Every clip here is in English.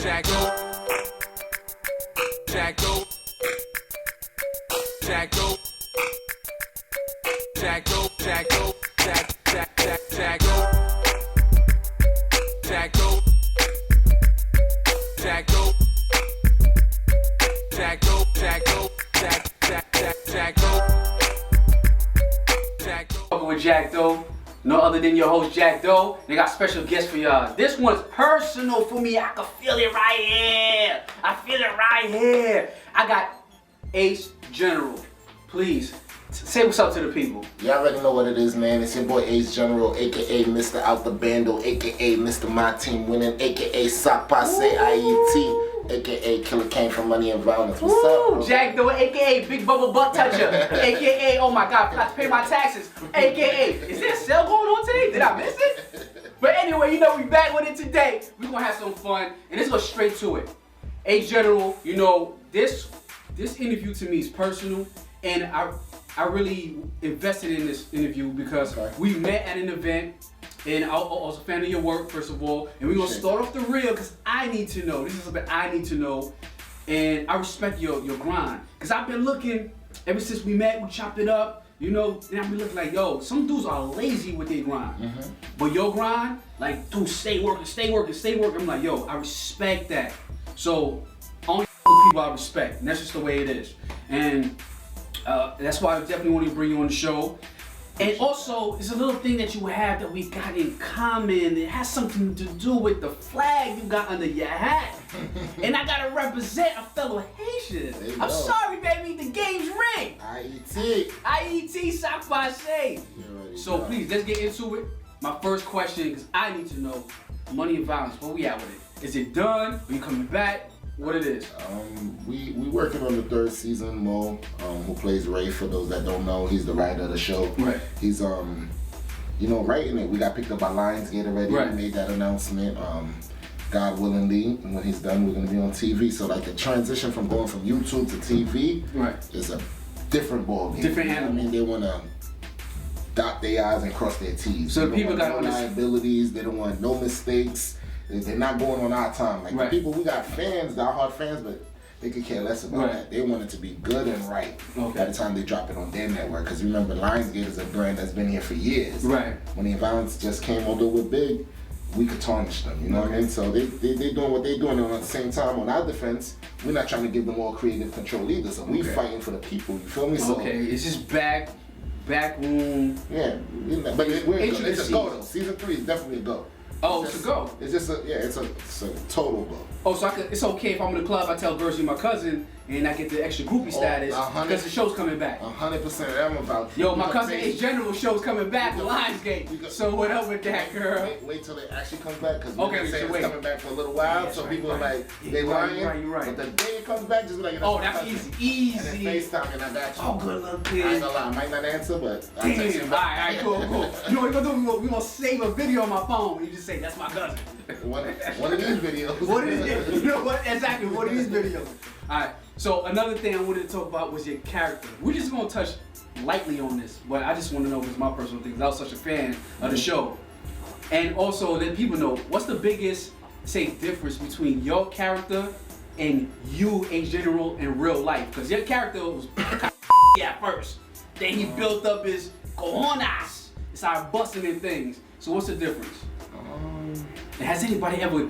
Jakk Doe. Jakk Doe. Jakk Doe. Jakk Doe. Jakk Doe. Jakk Doe. Jakk Doe. Jakk Doe. Jakk Doe. Jakk Doe. Jakk Doe. With Jakk Doe, no other than your host Jakk Doe. They got special guests for y'all. This one's personal for me. I can feel it right here. I feel it right here. I got Ace General. Please say what's up to the people. Y'all already know what it is, man. It's your boy Ace General, aka Mr. Out the Bando, aka Mr. My Team Winning, aka Sock Passe IET. AKA Killer Kane from Money and Violence. What's up, bro? Jakk Doe, AKA Big Bubble Butt Toucher, AKA oh my God, forgot to pay my taxes, AKA is there a sale going on today? Did I miss it? But anyway, you know we back with it today. We're gonna have some fun and let's go straight to it. Ace General, you know this interview to me is personal, and I really invested in this interview because we met at an event. And I was a fan of your work, first of all. And we're going to start off the real because I need to know. This is something I need to know. And I respect your grind. Because I've been looking, ever since we met, we chopped it up, you know, and I've been looking like, yo, some dudes are lazy with their grind. But your grind, like, dude, stay working, stay working, stay working. I'm like, yo, I respect that. So, only people I respect. And that's just the way it is. And that's why I definitely want to bring you on the show. And also, it's a little thing that you have that we got in common. It has something to do with the flag you got under your hat. And I gotta represent a fellow Haitian. I'm sorry, baby, the game's rigged. IET. IET, Sock Passe. So please, let's get into it. My first question, because I need to know, Money and Violence, where we at with it? Is it done? Are you coming back? What it is? We working on the third season. Mo, who plays Ray, for those that don't know, he's the writer of the show. Right. He's you know, writing it. We got picked up by Lionsgate already. Right. We made that announcement. God willingly, when he's done, we're gonna be on TV. So like the transition from going from YouTube to TV is a different ballgame. Different animal. I mean, they wanna dot their I's and cross their T's. So the people got no liabilities. They don't want no mistakes. They're not going on our time. Like the people, we got fans, diehard fans, but they could care less about that. They want it to be good and right by the time they drop it on their network. Because remember, Lionsgate is a brand that's been here for years. Right. When the Violence just came, although we're big, we could tarnish them. You know what I mean? So they doing what they're doing, and at the same time, on our defense, we're not trying to give them all creative control either. So we fighting for the people. You feel me? So it's just back room. Yeah, but it's a go though. Season 3 is definitely a go. Oh, it's a go. It's just it's a total go. Oh, so it's okay if I'm in the club, I tell girls you're my cousin, and I get the extra groupie status because the show's coming back. 100%. I'm about. Yo, my cousin Ace General show's coming back with Lionsgate. So what up with that, girl? Wait till it actually comes back because it's coming back for a little while. So people are like, they lying. You're right. But the day it comes back, just like that's easy. And then FaceTime and I got you. Oh, good luck, kid. I ain't gonna lie, I might not answer, but I'll text you. Alright, cool. You know what we're gonna do? We're gonna save a video on my phone and you just say, that's my cousin. One of these videos. What is it? You know what? Exactly, one of these videos. Alright, so another thing I wanted to talk about was your character. We're just gonna touch lightly on this, but I just want to know, because my personal thing, because I was such a fan of the show. And also let people know, what's the biggest, say, difference between your character and you, Ace General, in real life? Because your character was at first. Then he built up his cojones and started busting in things. So what's the difference? And has anybody ever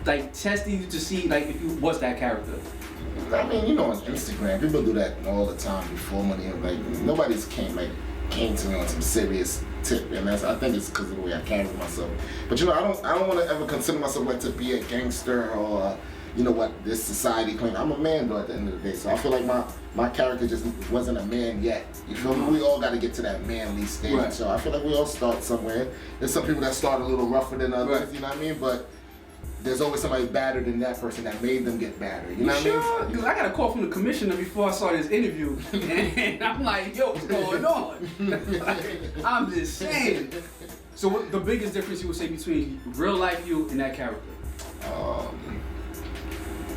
like tested you to see like if you was that character? I mean, you know, on Instagram, people do that all the time before money. Like nobody's came to me on some serious tip, and I think it's because of the way I carry myself. But you know, I don't want to ever consider myself like to be a gangster or you know what this society claims. I'm a man though at the end of the day, so I feel like my character just wasn't a man yet. You feel me? We all got to get to that manly stage. So I feel like we all start somewhere. There's some people that start a little rougher than others. You know what I mean? But there's always somebody badder than that person that made them get badder. You know what I mean? Because I got a call from the commissioner before I saw this interview, and I'm like, yo, what's going on? I'm just saying. So what the biggest difference you would say between real life you and that character?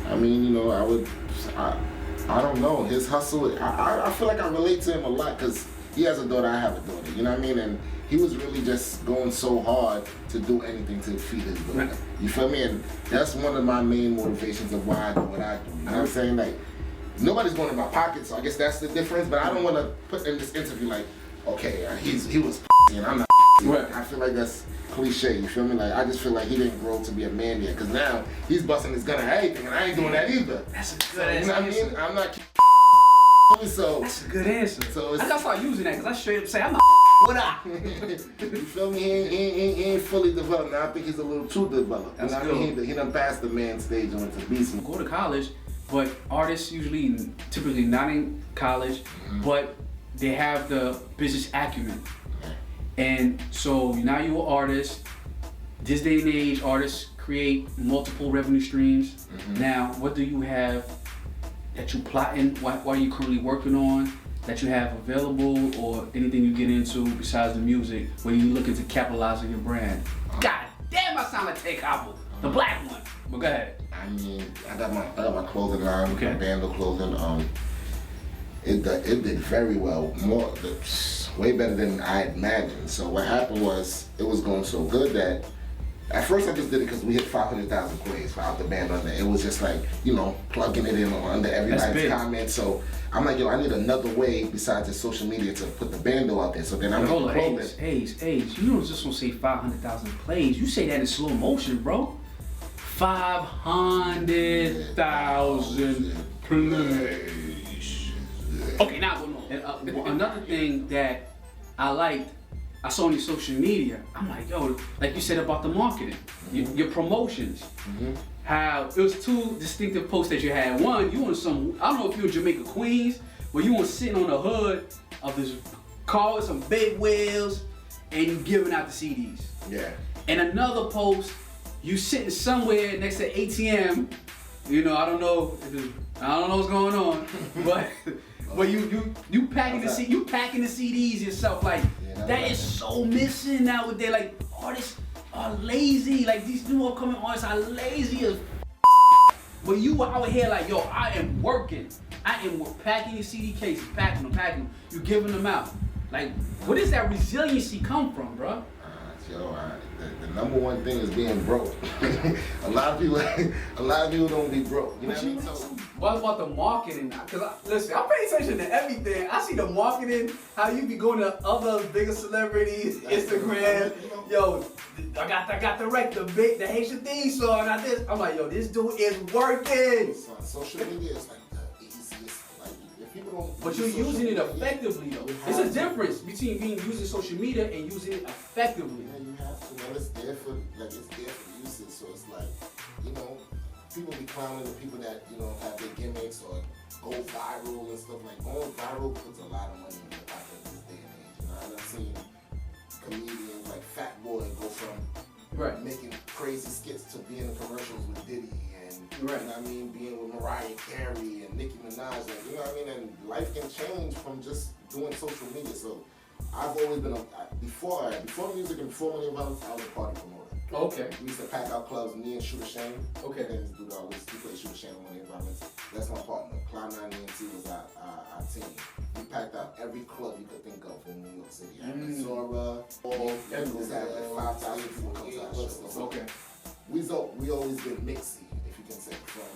I mean, you know, I don't know. His hustle, I feel like I relate to him a lot because he has a daughter, I have a daughter. You know what I mean? And he was really just going so hard to do anything to feed his brother. You feel me? And that's one of my main motivations of why I do what I do. You know what I'm saying? Like, nobody's going in my pocket, so I guess that's the difference. But I don't want to put in this interview like, okay, he was and I'm not. Right. I feel like that's cliche. You feel me? Like I just feel like he didn't grow to be a man yet. Cause now he's busting his gun at everything, and I ain't doing that either. That's a good So, answer. you know what I mean? I'm not. So That's a good answer. So I gotta start using that because I straight up say I'm not what up. you feel me? He ain't fully developed. Now I think he's a little too developed. That's you know what I mean? He done passed the man stage on to beast. Go to college, but artists usually typically not in college, but they have the business acumen. And so now you're an artist. This day and age, artists create multiple revenue streams. Now, what do you have that you plotting? What are you currently working on that you have available, or anything you get into besides the music where you looking to capitalize on your brand? God damn, I sound like Tay Copple, the black one. But go ahead. I mean, I got my clothing line, Okay. my Bando clothing. It did very well, way better than I had imagined. So what happened was, it was going so good that at first I just did it because we hit 500,000 plays without the band on there. It was just like, you know, plugging it in under everybody's comment. So I'm like, yo, I need another way besides just social media to put the Bando out there. So then I made the clothing. Age. You don't just want to say 500,000 plays. You say that in slow motion, bro. 500,000 plays. Okay, now go on. And, another thing that I liked, I saw on your social media, I'm like, yo, like you said about the marketing, your promotions, how it was two distinctive posts that you had. One, you on some, I don't know if you were in Jamaica, Queens, where you were sitting on the hood of this car with some big wheels and you giving out the CDs. Yeah. And another post, you sitting somewhere next to ATM, you know, I don't know what's going on, but you packing the CDs yourself. Like, that is so missing nowadays. Like, artists are lazy. Like, these new upcoming artists are lazy as but you were out here like, yo, I am working. I am packing your CD cases, packing them. You giving them out. Like, where does that resiliency come from, bro? The number one thing is being broke. a lot of people don't be broke. You know what I mean? So, what about the marketing? Cause listen, I pay attention to everything. I see the marketing, how you be going to other bigger celebrities, Instagram. Yo, I got the Haitian theme song. Got this. I'm like, yo, this dude is working. social media is like the easiest. Like, if people don't. But you're using it effectively, though. It's a difference between using social media and using it effectively. Yeah, you have to. Well, it's there for usage. So it's like, you know, people be clowning the people that, you know, have their gimmicks or go viral and stuff. Like, going viral puts a lot of money in your pocket this day and age. You know, I've seen comedians like Fat Boy go from making crazy skits to being in commercials with Diddy and you know what I mean, being with Mariah Carey and Nicki Minaj. Like, you know what I mean? And life can change from just doing social media. So I've always been before music and before Money Violence, I was a party promoter. Okay. We used to pack out clubs, me and Shooter Shane. Okay. And then we play Shooter Shane on Money Violence. That's my partner. Cloud 9 ENT was our team. We packed out every club you could think of in New York City. Zora, was at like 5,000 people come to our show. Okay. We always been mixy, if you can say, from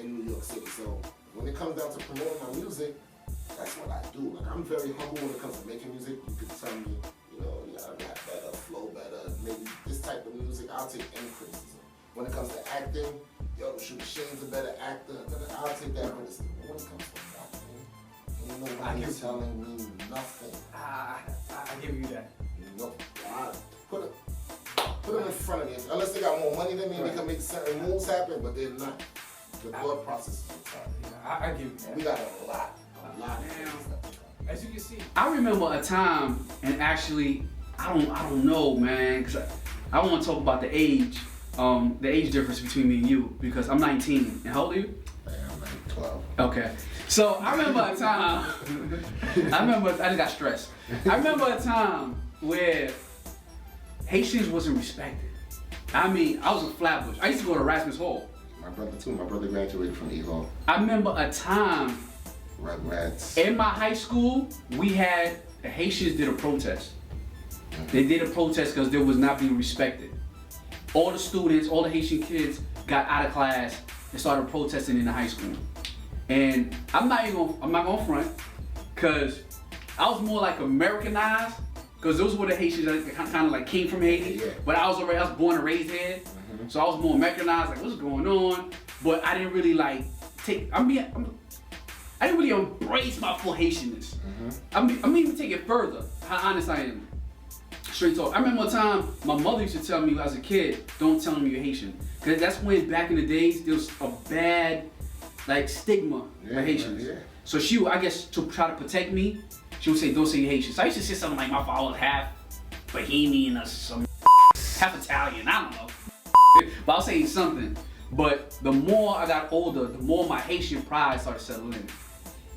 in New York City. So when it comes down to promoting my music, that's what I do. Like, I'm very humble when it comes to making music. You could tell me, you know, you gotta rap better, flow better, maybe this type of music. I'll take any criticism. When it comes to acting, yo, Shooter Shane's a better actor. I'll take that criticism. But when it comes to marketing, ain't nobody telling me nothing. I give you that. No, put them in front of me. Unless they got more money than me, they can make certain moves happen, but they're not. The thought process is retarded. I give you that. We got a lot of as you can see, I remember a time, and actually, I don't know, man, because I want to talk about the age difference between me and you, because I'm 19. And how old are you? I'm like 12. Okay. So I remember a time, I just got stressed. I remember a time where Haitians wasn't respected. I mean, I was a Flatbush. I used to go to Erasmus Hall. My brother too. My brother graduated from E-Hall. I remember a time Rugrats. in my high school, we had the Haitians did a protest. They did a protest because they was not being respected. All the students, all the Haitian kids got out of class and started protesting in the high school. And I'm not gonna front, cause I was more like Americanized, cause those were the Haitians that kind of like came from Haiti. Yeah. But I was born and raised here, so I was more Americanized, like what's going on. But I didn't really like I didn't really embrace my full Haitianness. I'm even take it further. How honest I am. Straight talk. I remember one time my mother used to tell me as a kid, don't tell me you're Haitian. Cause that's when back in the days there was a bad like stigma for Haitians. Yeah. So she would, I guess, to try to protect me, she would say, don't say you're Haitian. So I used to say something like my father was half Bohemian or some half Italian, I don't know. But I was saying something. But the more I got older, the more my Haitian pride started settling in.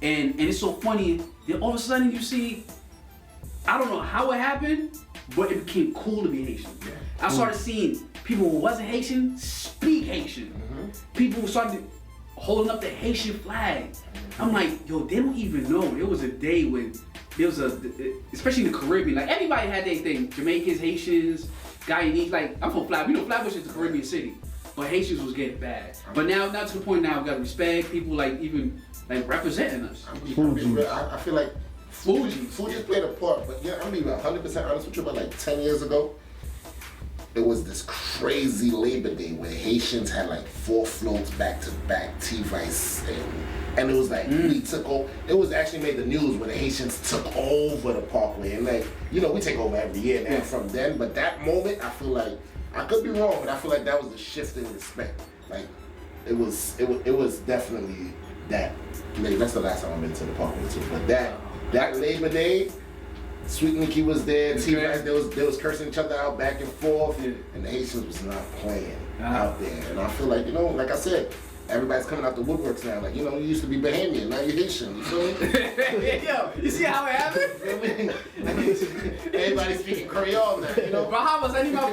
And it's so funny, then all of a sudden you see, I don't know how it happened, but it became cool to be Haitian. Yeah. I started seeing people who wasn't Haitian speak Haitian. People started holding up the Haitian flag. I'm like, yo, they don't even know. There was a day when there was especially in the Caribbean, like everybody had their thing. Jamaicans, Haitians, Guyanese, like I'm from Flatbush. You know, Flatbush is a Caribbean city, but Haitians was getting bad. But now to the point now we got respect. People like even like representing us. I feel like Fuji played a part, but yeah, I'm even 100% honest with you. About like 10 years ago, it was this crazy Labor Day where Haitians had like 4 floats back to back, T-Vice, and it was like we took over. It was actually made the news where the Haitians took over the Parkway, and like we take over every year now from then. But that moment, I feel like I could be wrong, but I feel like that was the shift in respect. Like it was definitely that. Maybe that's the last time I've been to the Parkway too. But that Labor Day. Sweet Nicky was there, T-Vice, they was cursing each other out back and forth, and the Haitians was not playing out there. And I feel like, like I said, everybody's coming out the woodworks now. Like, you used to be Bahamian, now you're Haitian, you feel me? Yo, you see how it happened? Everybody's speaking Creole now, Bahamas, I need my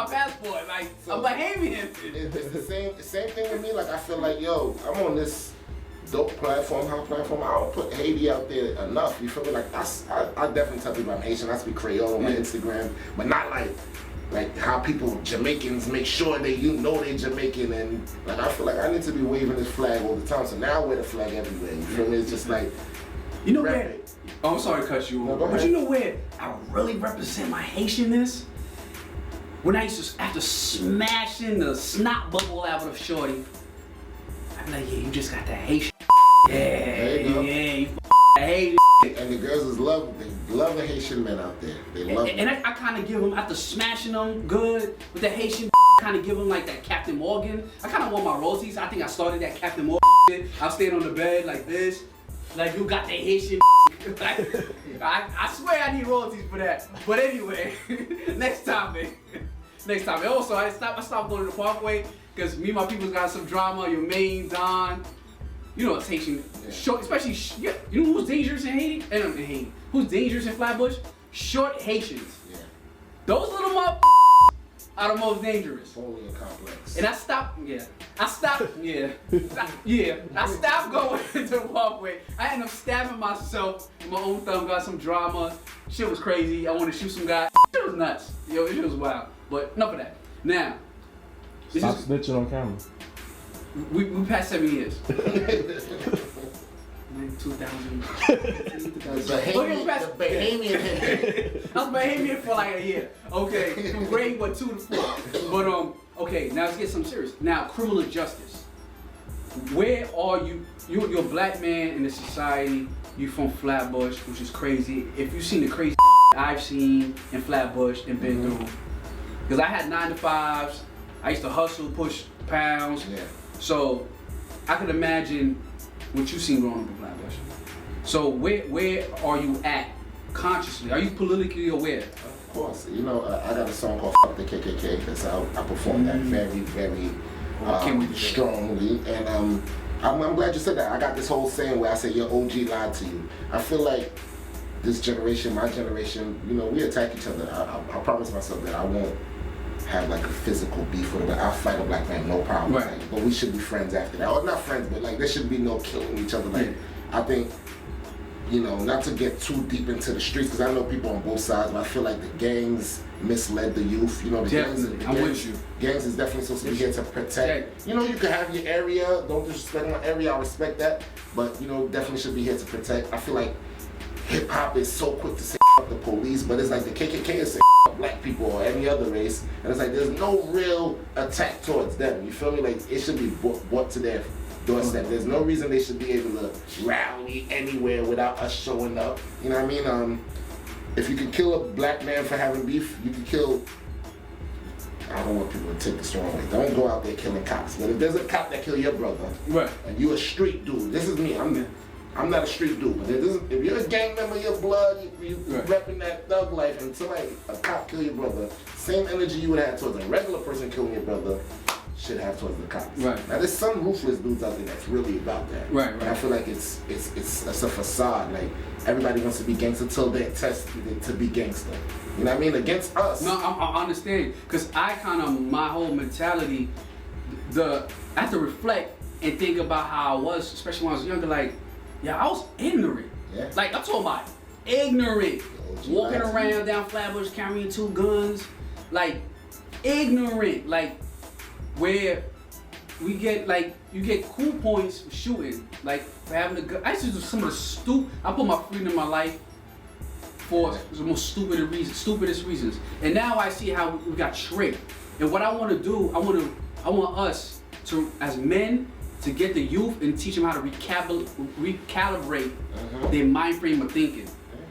passport. Like, so, I'm Bahamian. It's the same thing with me. Like, I feel like, yo, I'm on this dope platform, hot platform. I don't put Haiti out there enough. You feel me? Like I definitely tell people I'm Haitian. I speak Creole on my Instagram, but not like how people Jamaicans make sure they they're Jamaican, and like I feel like I need to be waving this flag all the time. So now I wear the flag everywhere. You feel me? It's just like where? Oh, I'm sorry to cut you off, but you know where I really represent my Haitianness? When I used to after smashing the snot bubble out of Shorty, I'm like, yeah, you just got that Haitian. Yeah, you Haitian. And the girls love the Haitian men out there. They love them. And I kind of give them, after smashing them good with the Haitian, kind of give them like that Captain Morgan. I kind of want my royalties. I think I started that Captain Morgan shit. I stayed on the bed like this. Like, you got the Haitian. I swear I need royalties for that. But anyway, next topic. Also, I stopped going to the Parkway because me and my people got some drama. Your main Don. It's Haitian, short, especially, you know who's dangerous in Haiti? In Haiti. Who's dangerous in Flatbush? Short Haitians. Yeah. Those little motherfuckers are the most dangerous. Napoleon complex. And I stopped going to the walkway. I ended up stabbing myself with my own thumb, got some drama. Shit was crazy. I wanted to shoot some guy. Shit was nuts. It was wild. But enough of that. Now. Stop snitching on camera. We passed 7 years. 2000. The Bahamian. I was Bahamian for like a year. Okay, from grade 2 to 4. But okay, now let's get some serious. Now, criminal justice. Where are you? You're a black man in the society. You from Flatbush, which is crazy. If you've seen the crazy I've seen in Flatbush and been through, because I had 9 to 5s. I used to hustle, push pounds. Yeah. So I could imagine what you've seen growing up in Flatbush. So where are you at consciously? Are you politically aware? Of course. I got a song called Fuck the KKK because I performed that very, very strongly. And I'm glad you said that. I got this whole saying where I say your OG lied to you. I feel like this generation, my generation, we attack each other. I promise myself that I won't have like a physical beef with it. I'll fight a black man, no problem. Right. Like, but we should be friends after that. Or not friends, but like there should be no killing each other. Like I think you know, not to get too deep into the streets, because I know people on both sides, but I feel like the gangs misled the youth. You know, I'm with you. Gangs is definitely supposed to be here to protect. You know, you can have your area, don't disrespect my area, I respect that, but you know, definitely should be here to protect. I feel like hip hop is so quick to say f the police, but it's like the KKK is saying f black people or any other race, and it's like there's no real attack towards them. You feel me? Like it should be brought to their doorstep. There's no reason they should be able to rally anywhere without us showing up. You know what I mean? If you can kill a black man for having beef, you can kill. I don't want people to take this the wrong way. Don't go out there killing cops. But if there's a cop that kill your brother, and you a street dude, this is me. I'm not a street dude, but if you're a gang member, your blood, you repping that thug life, and a cop kill your brother, same energy you would have towards a regular person killing your brother should have towards the cops. Now there's some ruthless dudes out there that's really about that. And I feel like it's a facade. Like everybody wants to be gangster till they're tested to be gangster. You know what I mean? Against us. No, I understand. Cause I kind of, my whole mentality, I have to reflect and think about how I was, especially when I was younger. Like, yeah, I was ignorant. Like I'm talking about ignorant. Walking around down Flatbush carrying 2 guns. Like ignorant. Like where we get like you get cool points for shooting, like for having a gun. I used to do some of the I put my freedom in my life for the most stupidest reasons. And now I see how we got tricked. And what I want to do, I want us to, as men, to get the youth and teach them how to recalibrate their mind frame of thinking.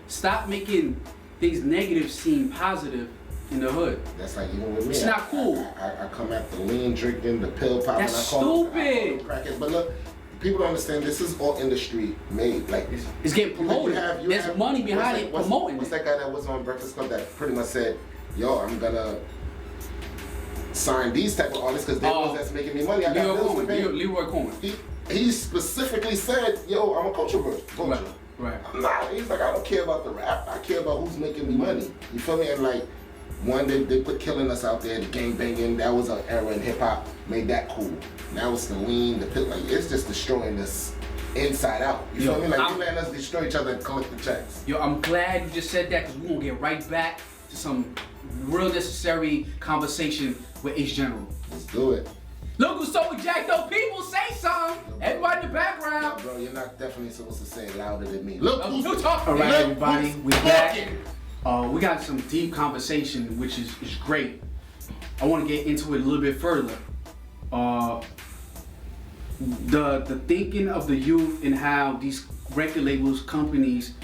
Stop making things negative seem positive in the hood. That's like even with me. It's not cool. I come at the lean drinking, the pill popping. That's stupid. But look, people don't understand. This is all industry made. Like it's getting promoted. There's money behind it promoting. What's that guy that was on Breakfast Club that pretty much said, "Yo, I'm gonna sign these type of artists because they're the ones that's making me money." I got bills to pay. Leroy Coleman. He specifically said, "Yo, I'm a culture." I'm not. He's like, I don't care about the rap. I care about who's making me money. You feel me? And like, one, they put killing us out there, the gang banging. That was an era in hip hop. Made that cool. Now it's the lean, the pit. Like it's just destroying us inside out. You feel me? Like we letting us destroy each other and collect the checks. Yo, I'm glad you just said that because we're gonna get right back to some real necessary conversation with H General. Let's do it. Look who's so with Jakk Doe. People say something. Everybody in the background. Bro, you're not definitely supposed to say it louder than me. Look who's talking. All right, everybody, we back. We got some deep conversation, which is great. I want to get into it a little bit further. The thinking of the youth and how these record labels, companies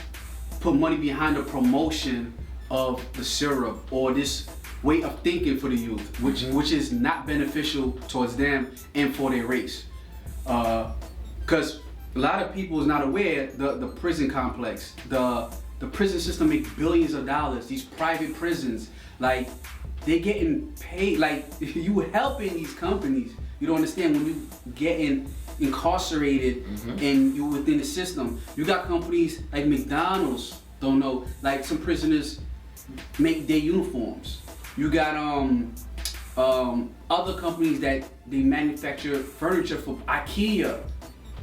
put money behind the promotion of the syrup or this way of thinking for the youth, which is not beneficial towards them and for their race. Because a lot of people is not aware the prison complex, the prison system makes billions of dollars. These private prisons, like they're getting paid. Like you helping these companies. You don't understand when you getting incarcerated and you within the system. You got companies like McDonald's. Don't know. Like some prisoners make their uniforms. You got other companies that they manufacture furniture for IKEA.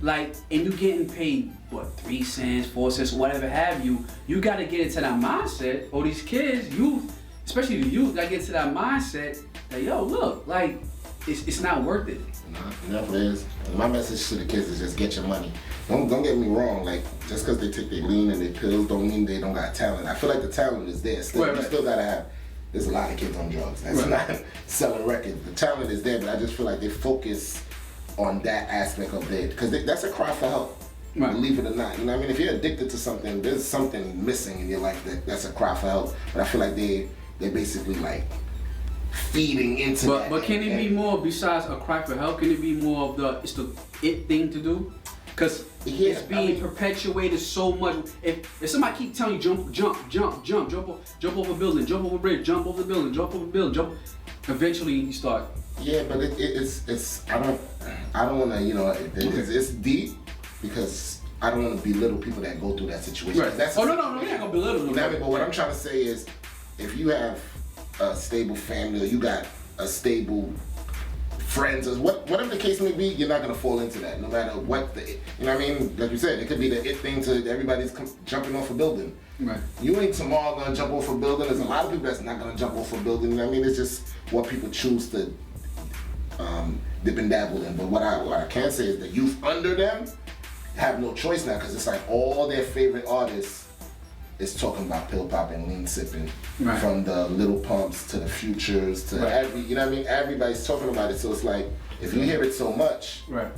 Like, and you getting paid, what, 3 cents, 4 cents, whatever have you. You gotta get into that mindset, or these kids, youth, especially the youth, gotta get into that mindset that, yo, look, like, it's not worth it. No, it never is. My message to the kids is just get your money. Don't get me wrong, like, just because they take their lean and their pills don't mean they don't got talent. I feel like the talent is there. Still, you still gotta have, there's a lot of kids on drugs. That's not selling records. The talent is there, but I just feel like they focus on that aspect of it, because that's a cry for help. Believe it or not, you know what I mean? If you're addicted to something, there's something missing in your life that's a cry for help. But I feel like they're basically like feeding into that. But can it be more besides a cry for help? Can it be more of it's the it thing to do? Because it's being perpetuated so much. If somebody keep telling you jump over a building, jump over a bridge, jump over the building, jump over the building, jump, eventually you start. Yeah, but it's I don't want to, you know, it's deep because I don't want to belittle people that go through that situation. Right. That's no, you're not gonna belittle them. You know what I mean? But what I'm trying to say is, if you have a stable family or you got a stable friends or whatever the case may be, you're not gonna fall into that. No matter what you know what I mean? Like you said, it could be the it thing to everybody's jumping off a building. Right. You ain't tomorrow gonna jump off a building. There's a lot of people that's not gonna jump off a building. You know what I mean? It's just what people choose to dip and dabble in. But what I can say is the youth under them have no choice now, because it's like all their favorite artists is talking about pill popping, lean sipping, right. from the Little Pumps to the Futures to right. you know what I mean? Everybody's talking about it, so it's like, if you hear it so much, right.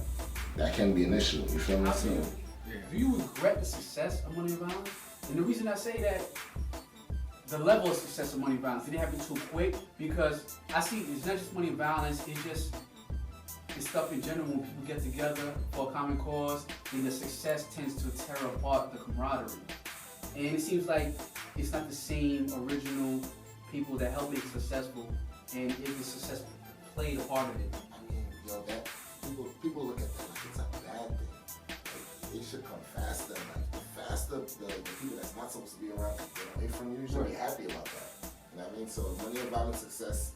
that can be an issue, you feel me? So, do you regret the success of Money and Violence? And the reason I say that, the level of success of Money and Violence, did it happen too quick? Because I see it's not just Money and Violence, it's stuff in general. When people get together for a common cause, then the success tends to tear apart the camaraderie. And it seems like it's not the same original people that help make it successful, and if the success played a part of it. I mean, yo, that people look at that like it's a bad thing. Like, it should come faster. Like, the faster the people that's not supposed to be around get away from you, you should be happy about that. You know what I mean? So Money and Violence success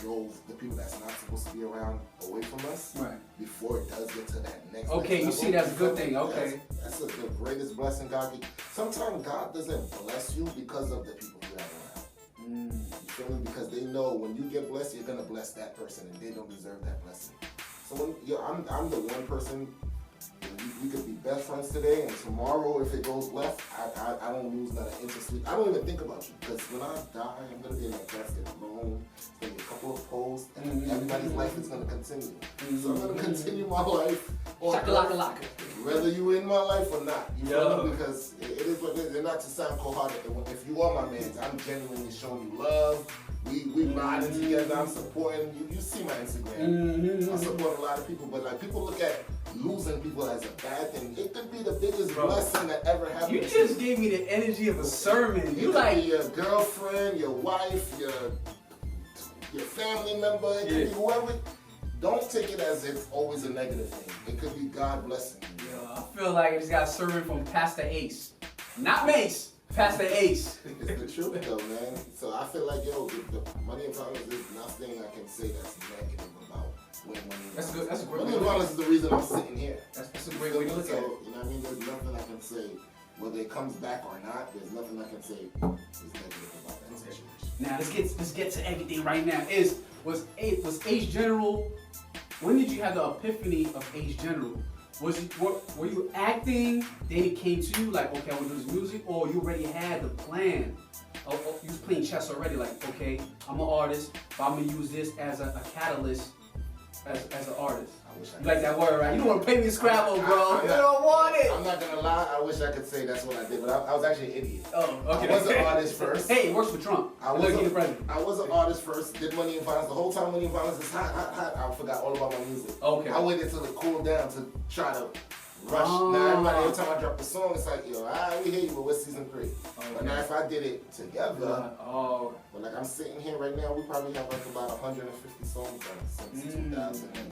drove the people that's not supposed to be around away from us, right. before it does get to that next Okay, next you see, that's a good thing. Okay. That's the greatest blessing God gives. Sometimes God doesn't bless you because of the people you have around. You feel me? Because they know when you get blessed, you're gonna bless that person, and they don't deserve that blessing. So when I'm the one person. We could be best friends today, and tomorrow, if it goes left, I don't lose not an inch of sleep. I don't even think about you, because when I die, I'm gonna be in that casket alone. It's gonna be a couple of posts, and everybody's life is gonna continue. So I'm gonna continue my life. Shaka-laka-laka. Whether you in my life or not, you feel me? Because it is what it is. And not to sound cold-hearted, if you are my man, I'm genuinely showing you love. We riding together. I'm supporting you. You see my Instagram. I support a lot of people, but like people look at losing people as a bad thing. It could be the biggest blessing that ever happened. You just gave me the energy of a sermon. You like your girlfriend, your wife, your family member. It could be whoever. Don't take it as it's always a negative thing. It could be God blessing you. Yeah, I feel like I just got a sermon from Pastor Ace, not Mace. Pastor Ace. It's the truth though, man. So I feel like, yo, the Money and Violence is nothing I can say that's negative about when Money and That's good. That's a great Money and Violence is the reason I'm sitting here. That's a great way to look at it. You know what I mean? There's nothing I can say, whether it comes back or not, there's nothing I can say is negative about that situation. Now let's get to everything right now. Was Ace General, when did you have the epiphany of Ace General? Were you acting, then it came to you like, okay, I want to do this music, or you already had the plan? You was playing chess already, like, okay, I'm an artist, but I'm gonna use this as a catalyst as an artist. I wish I You like that word, right? You don't want to play me Scrabble, bro. You don't want it. I'm not gonna lie, I wish I could say that's what I did, but I was actually an idiot. Oh, okay. I was an artist first. Hey, it works for Trump. I was an artist first, did Money and Violence. The whole time Money and Violence is hot, I forgot all about my music. Okay. I waited till it cooled down to try to rush. Now everybody, every time I drop a song, it's like, yo, we hear you, but what's season 3? But now if I did it together, but like I'm sitting here right now, we probably have like about 150 songs done since 2013,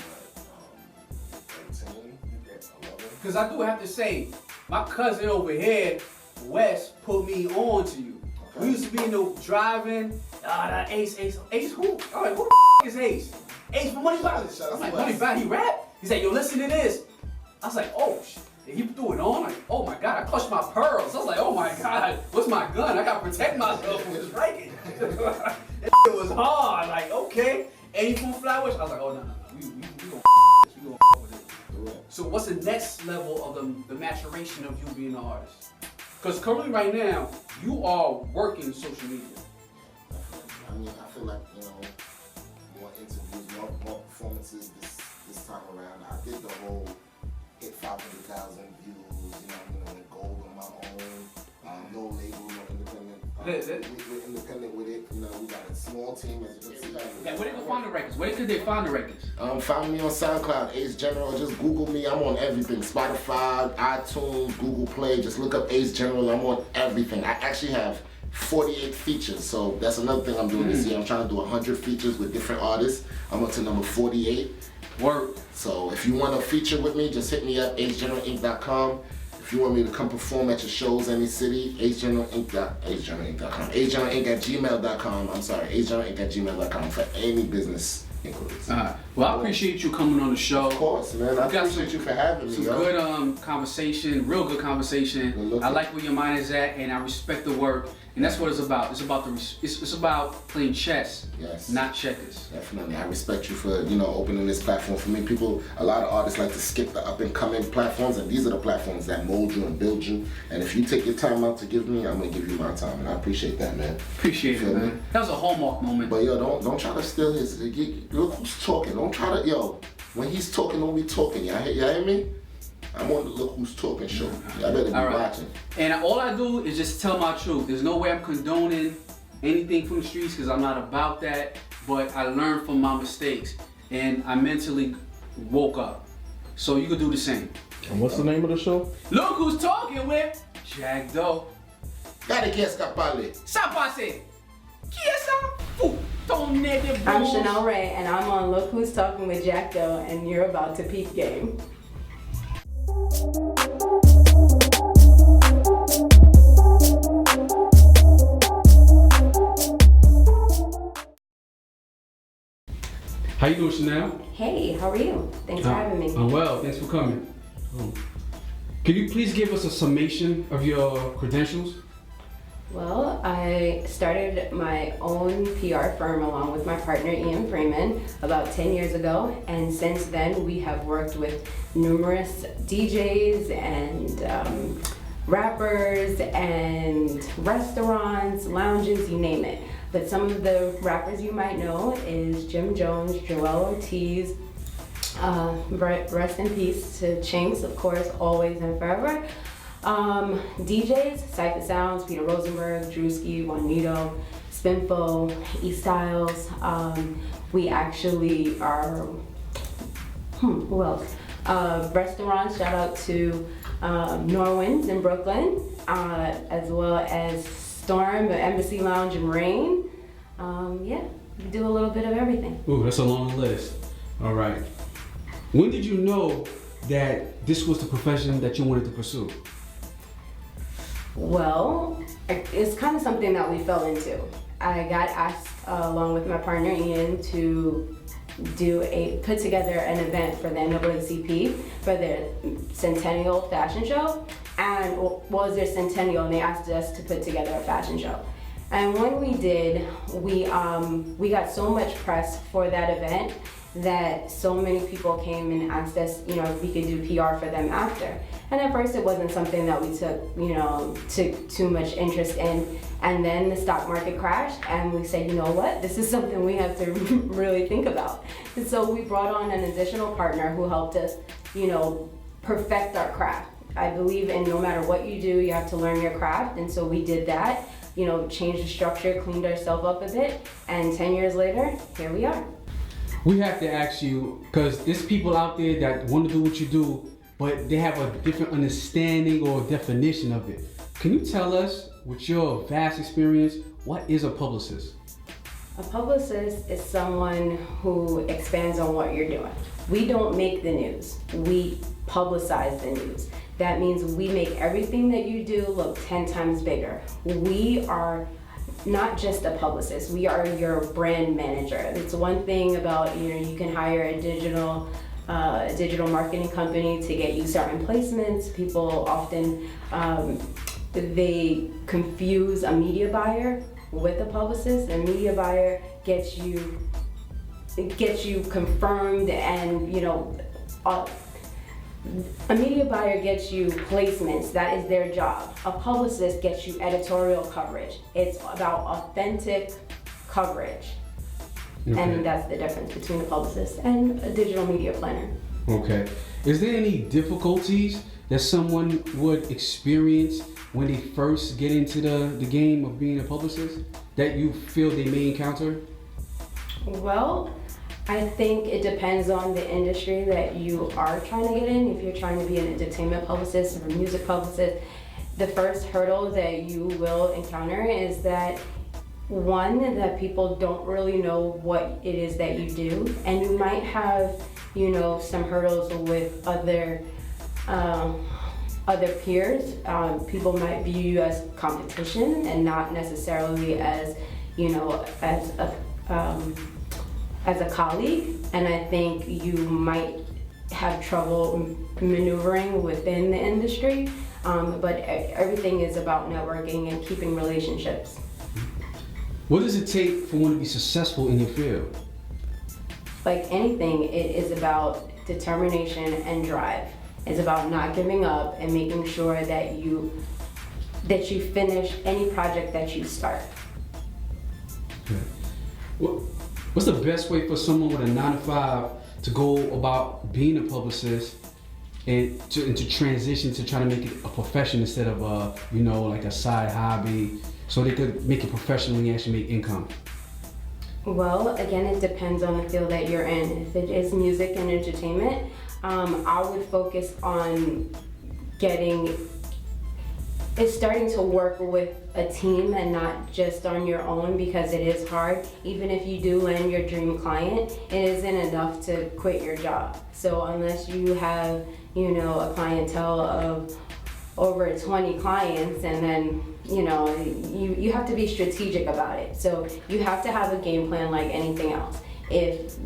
11. Because I do have to say, my cousin over here, Wes, put me on to you. Okay. We used to be in the driving, that Ace who? I'm like, who the is Ace? Ace from Money Violence. I'm like, Money Violence, he rap? He said, yo, listen to this. I was like, oh, shit. He threw it on, like, oh my God, I clutched my pearls. I was like, oh my God, what's my gun? I gotta protect myself from this racket. It was hard, like, okay. And you from Flowers? I was like, oh, no. We gonna with it. So what's the next level of the maturation of you being an artist? Because currently right now, you are working social media. I mean, I feel like, more interviews, more performances this time around. I did the whole hit 500,000 views, with gold on my own. No label, no independent. We're independent with it. We got a small team, as you can see. Where they go find the records? Where could they find the records? Find me on SoundCloud, Ace General. Just Google me. I'm on everything. Spotify, iTunes, Google Play. Just look up Ace General. I'm on everything. I actually have 48 features. So that's another thing I'm doing this year. I'm trying to do 100 features with different artists. I'm up to number 48. Work. So if you want to feature with me, just hit me up, acegeneralinc.com. If you want me to come perform at your shows, any city, acegeneralinc.com. acegeneralinc at gmail.com. I'm sorry, acegeneralinc at gmail.com for any business, inquiries. Well, I appreciate you coming on the show. Of course, man. I We got appreciate you for having me. Some yo. good conversation, real good conversation. Good looking. I like where your mind is at, and I respect the work. And that's what it's about. It's about it's about playing chess, Yes. not checkers. Definitely. I respect you for, opening this platform for me. A lot of artists like to skip the up and coming platforms, and these are the platforms that mold you and build you. And if you take your time out to give me, I'm gonna give you my time, and I appreciate that, man. Appreciate it, Feel me? man. That was a hallmark moment. But yo, don't try to steal his. Look who's talking. Don't try to when he's talking, don't be talking. Y'all hear me? I'm on the Look Who's Talking show. Y'all better be All right. watching. And all I do is just tell my truth. There's no way I'm condoning anything from the streets because I'm not about that. But I learned from my mistakes and I mentally woke up. So you could do the same. And what's the name of the show? Look who's talking with Jakk Doe. Gotta get escapale. Sapase. Kiesa. Don't need the I'm balls. Chanel Ray, and I'm on Look Who's Talking with Jakk Doe, and you're about to Peep game. How you doing, Chanel? Hey, how are you? Thanks for having me. I'm well. Thanks for coming. Can you please give us a summation of your credentials? Well, I started my own PR firm along with my partner Ian Freeman about 10 years ago, and since then we have worked with numerous DJs and rappers and restaurants, lounges, you name it. But some of the rappers you might know is Jim Jones, Joel Ortiz, rest in peace to Chinks, of course, always and forever. DJs, Cypher Sounds, Peter Rosenberg, Drewski, Juanito, Spinfo, E Styles. We actually are, who else? Restaurants, shout out to Norwin's in Brooklyn, as well as Storm, the Embassy Lounge and Rain. Yeah, we do a little bit of everything. Ooh, that's a long list. All right. When did you know that this was the profession that you wanted to pursue? Well, it's kind of something that we fell into. I got asked, along with my partner Ian, to put together an event for the NAACP for their centennial fashion show. And was their centennial, and they asked us to put together a fashion show. And when we did, we got so much press for that event that so many people came and asked us, if we could do PR for them after. And at first it wasn't something that we took too much interest in. And then the stock market crashed and we said, you know what, this is something we have to really think about. And so we brought on an additional partner who helped us, perfect our craft. I believe in no matter what you do, you have to learn your craft. And so we did that, changed the structure, cleaned ourselves up a bit. And 10 years later, here we are. We have to ask you, because there's people out there that want to do what you do, but they have a different understanding or definition of it. Can you tell us, with your vast experience, what is a publicist? A publicist is someone who expands on what you're doing. We don't make the news, we publicize the news. That means we make everything that you do look 10 times bigger. We are not just a publicist, we are your brand manager. It's one thing about, you can hire a digital marketing company to get you certain placements. People often, they confuse a media buyer with a publicist. A media buyer gets you confirmed and, a media buyer gets you placements, that is their job. A publicist gets you editorial coverage. It's about authentic coverage. Okay. And that's the difference between a publicist and a digital media planner. Okay. Is there any difficulties that someone would experience when they first get into the game of being a publicist that you feel they may encounter? Well, I think it depends on the industry that you are trying to get in. If you're trying to be an entertainment publicist or a music publicist, the first hurdle that you will encounter is that, one, that people don't really know what it is that you do, and you might have, some hurdles with other peers. People might view you as competition and not necessarily as, as as a colleague, and I think you might have trouble maneuvering within the industry, but everything is about networking and keeping relationships. What does it take for one to be successful in your field? Like anything, it is about determination and drive. It's about not giving up and making sure that you finish any project that you start. Okay. What's the best way for someone with a 9-to-5 to go about being a publicist and to transition to try to make it a profession instead of like a side hobby, so they could make it professionally and actually make income? Well, again, it depends on the field that you're in. If it is music and entertainment, I would focus on starting to work with a team and not just on your own, because it is hard. Even if you do land your dream client, it isn't enough to quit your job. So unless you have, a clientele of over 20 clients, and then, you have to be strategic about it. So you have to have a game plan like anything else. If,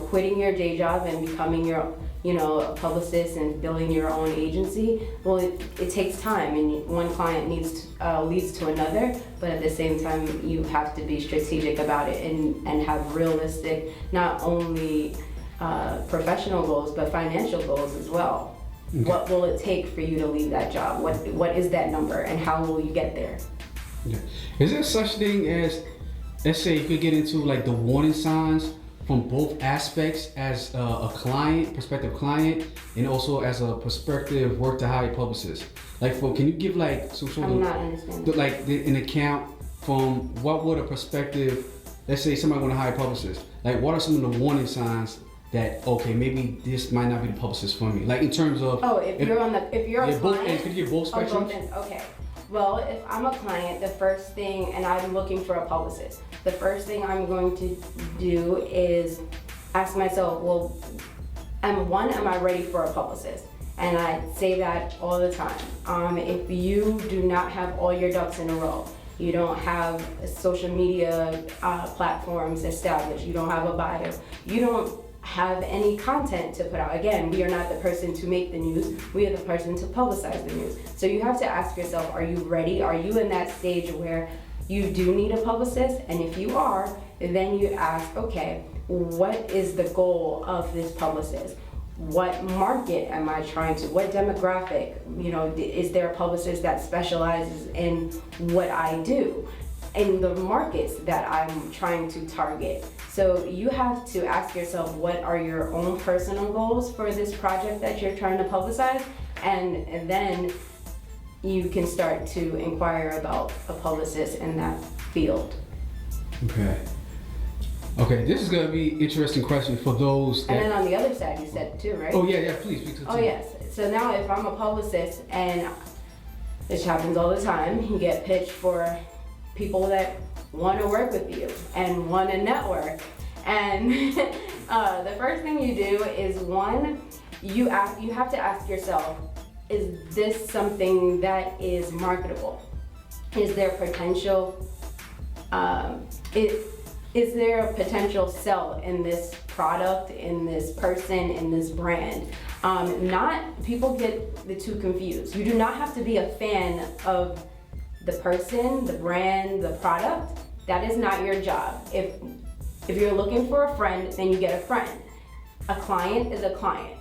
quitting your day job and becoming your a publicist and building your own agency, well, it takes time, and one client leads to another, but at the same time, you have to be strategic about it and have realistic, not only professional goals, but financial goals as well. Okay. What will it take for you to leave that job? What is that number, and how will you get there? Okay. Is there such thing as, let's say, you could get into like the warning signs from both aspects, as a prospective client, and also as a prospective work to hire publicist? Like, can you give like I'm not understanding. Like an account from what would a prospective, let's say somebody want to hire a publicist, like what are some of the warning signs that, okay, maybe this might not be the publicist for me? Like in terms of, if you're a client, could you give both spectrums? Okay. Well, if I'm a client, the first thing, and I'm looking for a publicist, the first thing I'm going to do is ask myself, well, am I ready for a publicist? And I say that all the time. If you do not have all your ducks in a row, you don't have social media platforms established, you don't have a bio, you don't have any content to put out. Again, we are not the person to make the news, we are the person to publicize the news. So you have to ask yourself, are you ready? Are you in that stage where you do need a publicist? And if you are, then you ask, okay, what is the goal of this publicist? What market am I trying to, what demographic? Is there a publicist that specializes in what I do, in the markets that I'm trying to target? So you have to ask yourself, what are your own personal goals for this project that you're trying to publicize? And then you can start to inquire about a publicist in that field. Okay, this is gonna be an interesting question for those that... And then on the other side, you said too, right? Oh yeah, please. Oh yes, so now if I'm a publicist, and this happens all the time, you get pitched for people that want to work with you and want to network. And the first thing you do is, one, you have to ask yourself, is this something that is marketable? Is there potential, is there a potential sell in this product, in this person, in this brand? People get the two confused. You do not have to be a fan of the person, the brand, the product. That is not your job. If you're looking for a friend, then you get a friend. A client is a client.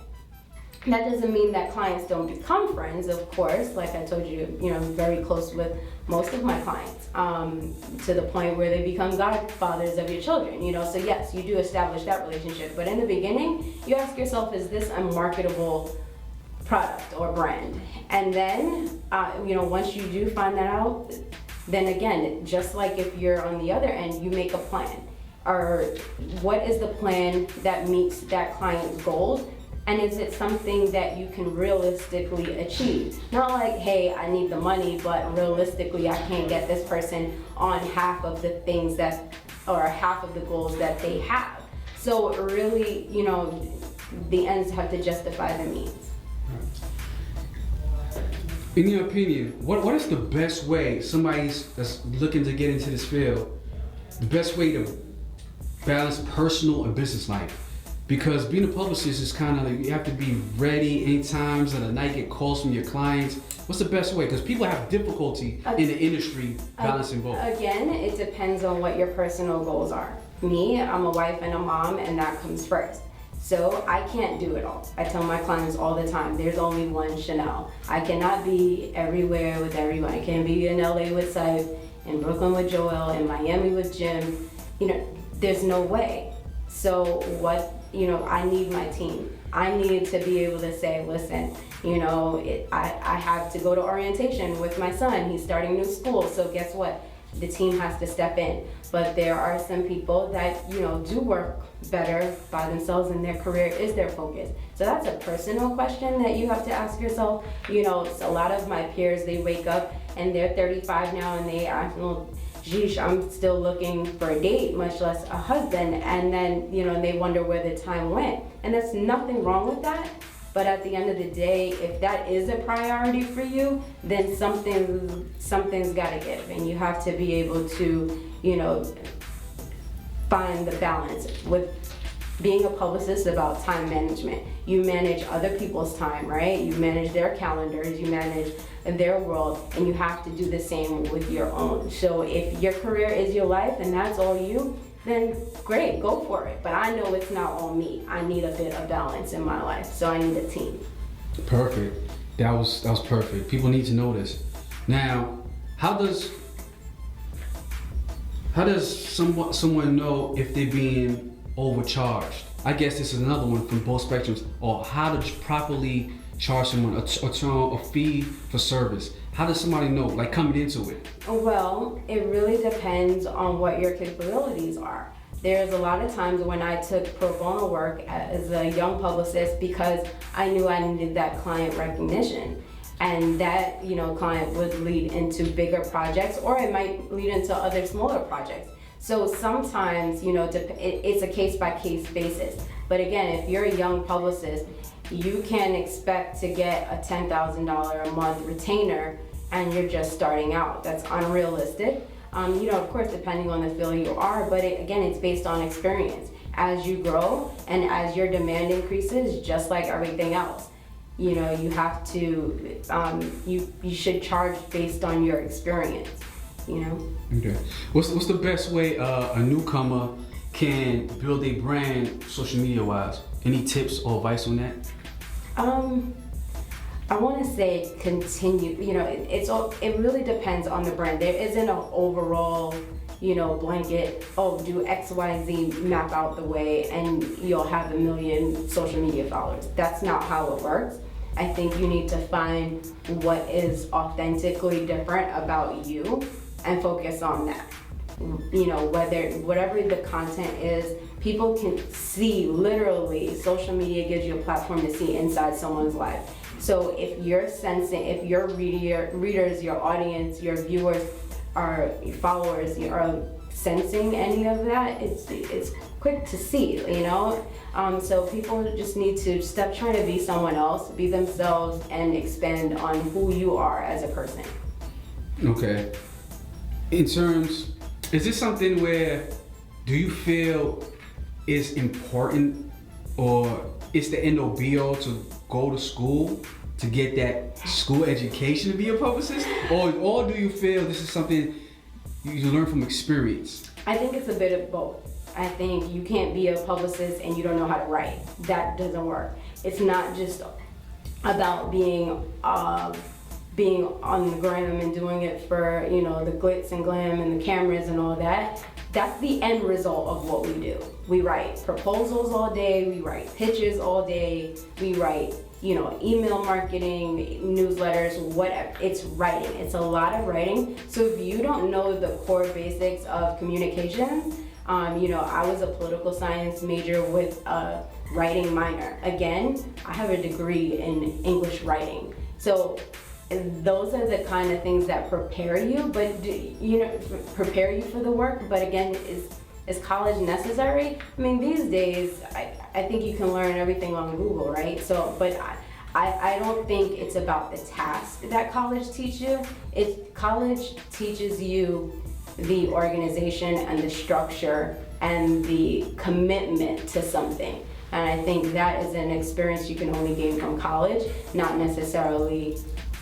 That doesn't mean that clients don't become friends, of course. Like I told you, I'm very close with most of my clients, to the point where they become godfathers of your children, So yes, you do establish that relationship. But in the beginning, you ask yourself, is this a marketable product or brand? And then, once you do find that out, then again, just like if you're on the other end, you make a plan. Or what is the plan that meets that client's goals? And is it something that you can realistically achieve? Not like, hey, I need the money, but realistically, I can't get this person on half of the things or half of the goals that they have. So really, the ends have to justify the means. In your opinion, what is the best way that's looking to get into this field, the best way to balance personal and business life? Because being a publicist is kind of like you have to be ready any times of the night, get calls from your clients. What's the best way? Because people have difficulty in the industry balancing both. Again, it depends on what your personal goals are. Me, I'm a wife and a mom, and that comes first. So I can't do it all. I tell my clients all the time, there's only one Chanel. I cannot be everywhere with everyone. I can't be in LA with Saif, in Brooklyn with Joel, in Miami with Jim. You know, there's no way. So what, you know, I need my team. I need to be able to say, listen, you know, I have to go to orientation with my son. He's starting new school, so guess what? The team has to step in. But there are some people that, you know, do work better by themselves and their career is their focus. So that's a personal question that you have to ask yourself. You know, a lot of my peers, they wake up and they're 35 now and they ask, well, geesh, I'm still looking for a date, much less a husband. And then, you know, they wonder where the time went. And there's nothing wrong with that. But at the end of the day, if that is a priority for you, then something's gotta give. And you have to be able to, you know, find the balance. With being a publicist about time management, you manage other people's time, right? You manage their calendars, you manage their world, and you have to do the same with your own. So if your career is your life and that's all you, then great, go for it. But I know it's not all me. I need a bit of balance in my life, so I need a team. Perfect. That was perfect. People need to know this. Now, how does someone know if they're being overcharged? I guess this is another one from both spectrums. Or how to properly charge someone a fee for service. How does somebody know, like coming into it? Well, it really depends on what your capabilities are. There's a lot of times when I took pro bono work as a young publicist because I knew I needed that client recognition. And that, you know, client would lead into bigger projects, or it might lead into other smaller projects. So sometimes, you know, it's a case-by-case basis. But again, if you're a young publicist, you can expect to get a $10,000 a month retainer and you're just starting out. That's unrealistic. You know, of course, depending on the field you are, but again, it's based on experience. As you grow and as your demand increases, just like everything else, you know, you have to, you should charge based on your experience, you know? Okay. What's the best way a newcomer can build a brand social media wise? Any tips or advice on that? I want to say continue, you know, it really depends on the brand. There isn't an overall, you know, blanket, oh, do X, Y, Z, map out the way and you'll have 1 million social media followers. That's not how it works. I think you need to find what is authentically different about you and focus on that. You know, whatever the content is, people can see literally, social media gives you a platform to see inside someone's life. So if you're sensing, if your readers, your audience, your viewers, your followers, you are sensing any of that, it's quick to see, you know? So people just need to stop trying to be someone else, be themselves, and expand on who you are as a person. Okay. In terms, is this something where, do you feel it's important or it's the end all be all to go to school to get that school education to be a publicist? Or do you feel this is something you learn from experience? I think it's a bit of both. I think you can't be a publicist and you don't know how to write. That doesn't work. It's not just about being on the gram and doing it for, you know, the glitz and glam and the cameras and all that. That's the end result of what we do. We write proposals all day, we write pitches all day, we write, you know, email marketing, newsletters, whatever. It's writing. It's a lot of writing. So if you don't know the core basics of communication, you know, I was a political science major with a writing minor. Again, I have a degree in English writing. So those are the kind of things that prepare you, but you know, prepare you for the work. But again, is college necessary? I mean, these days, I think you can learn everything on Google, right? So, but I don't think it's about the task that college teaches you. College teaches you the organization and the structure and the commitment to something. And I think that is an experience you can only gain from college, not necessarily,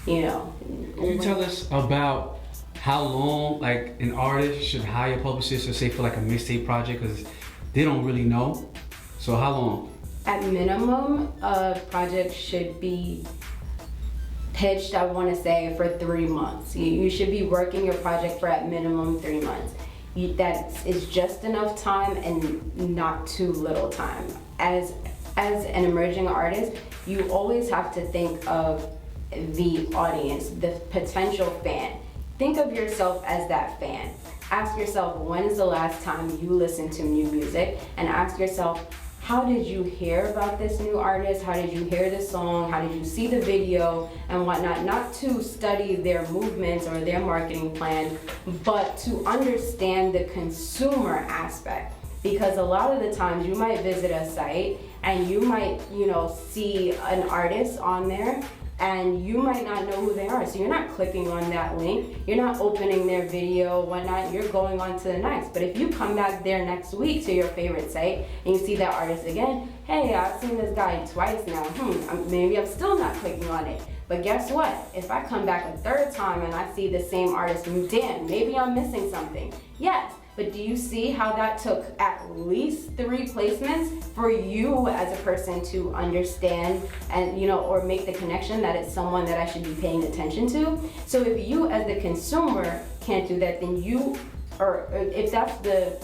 you know. Can you tell us about how long like an artist should hire a publicist, or say for like a mixtape project, because they don't really know? So how long? At minimum, a project should be pitched, I want to say, for 3 months. You should be working your project for at minimum 3 months. That is just enough time and not too little time. As an emerging artist, you always have to think of the audience, the potential fan. Think of yourself as that fan. Ask yourself, when is the last time you listened to new music? And ask yourself, how did you hear about this new artist? How did you hear the song? How did you see the video and whatnot? Not to study their movements or their marketing plan, but to understand the consumer aspect. Because a lot of the times you might visit a site and you might, see an artist on there and you might not know who they are. So you're not clicking on that link, you're not opening their video, whatnot, you're going on to the next. But if you come back there next week to your favorite site and you see that artist again, hey, I've seen this guy twice now, maybe I'm still not clicking on it. But guess what? If I come back a third time and I see the same artist, damn, maybe I'm missing something. Yes. But do you see how that took at least 3 placements for you as a person to understand and, or make the connection that it's someone that I should be paying attention to? So if you as the consumer can't do that, then or if that's the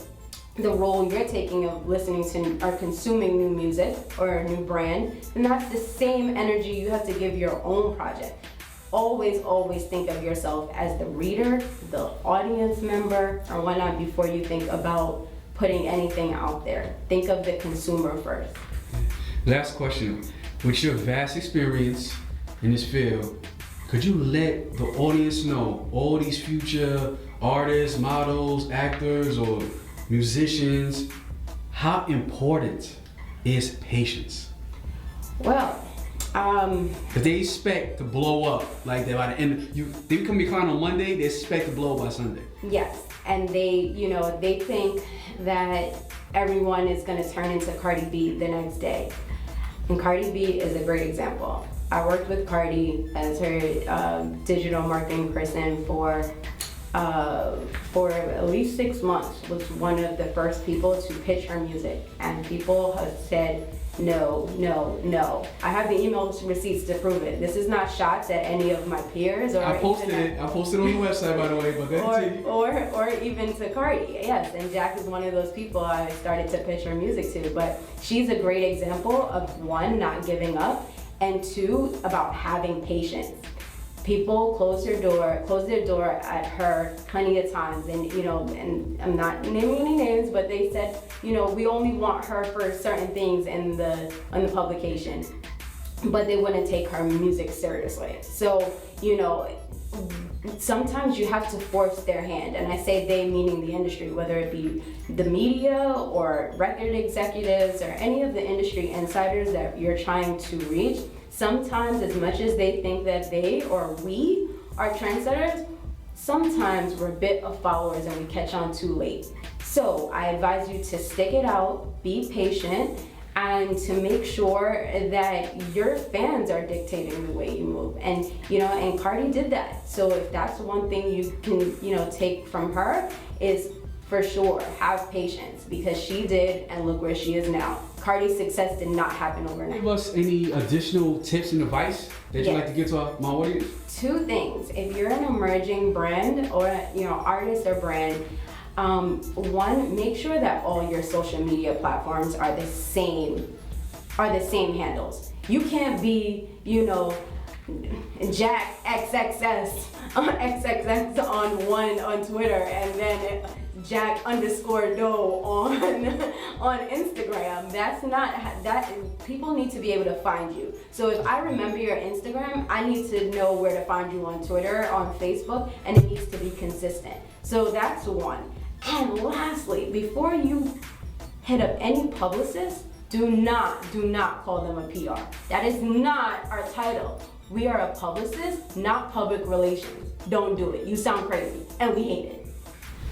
role you're taking of listening to or consuming new music or a new brand, then that's the same energy you have to give your own project. Always think of yourself as the reader, the audience member, or whatnot before you think about putting anything out there. Think of the consumer first. Last question. With your vast experience in this field, could you let the audience know, all these future artists, models, actors, or musicians, how important is patience? Well, because they expect to blow up like that by the end. They become your client on Monday, they expect to blow up by Sunday. Yes, and they think that everyone is going to turn into Cardi B the next day. And Cardi B is a great example. I worked with Cardi as her digital marketing person for at least 6 months. Was one of the first people to pitch her music, and people have said, no. I have the email receipts to prove it. This is not shots at any of my peers or I posted it on the website, by the way, but go ahead. Or even to Cardi. Yes, and Jakk is one of those people I started to pitch her music to. But she's a great example of 1, not giving up, and 2, about having patience. People close their door at her plenty of times, and and I'm not naming any names, but they said, we only want her for certain things in the publication, but they wouldn't take her music seriously. So sometimes you have to force their hand, and I say they meaning the industry, whether it be the media or record executives or any of the industry insiders that you're trying to reach. Sometimes, as much as they think that they or we are trendsetters, sometimes we're a bit of followers and we catch on too late. So I advise you to stick it out, be patient, and to make sure that your fans are dictating the way you move. And and Cardi did that. So if that's one thing you can take from her, is for sure have patience, because she did, and look where she is now. Cardi's success did not happen overnight. Give us any additional tips and advice that you'd like to give to my audience? 2 things. If you're an emerging brand or artist or brand, 1, make sure that all your social media platforms are the same handles. You can't be Jakk XXX on Twitter, and then Jakk_Doe on Instagram. That's not that. People need to be able to find you. So if I remember your Instagram, I need to know where to find you on Twitter, on Facebook, and it needs to be consistent. So that's 1. And lastly, before you hit up any publicist, do not call them a PR. That is not our title. We are a publicist, not public relations. Don't do it. You sound crazy, and we hate it.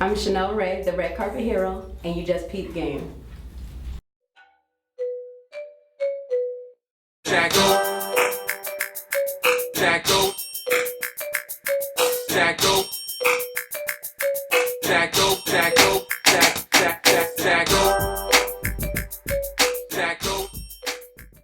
I'm Chanel Ray, the red carpet hero, and you just peeped game.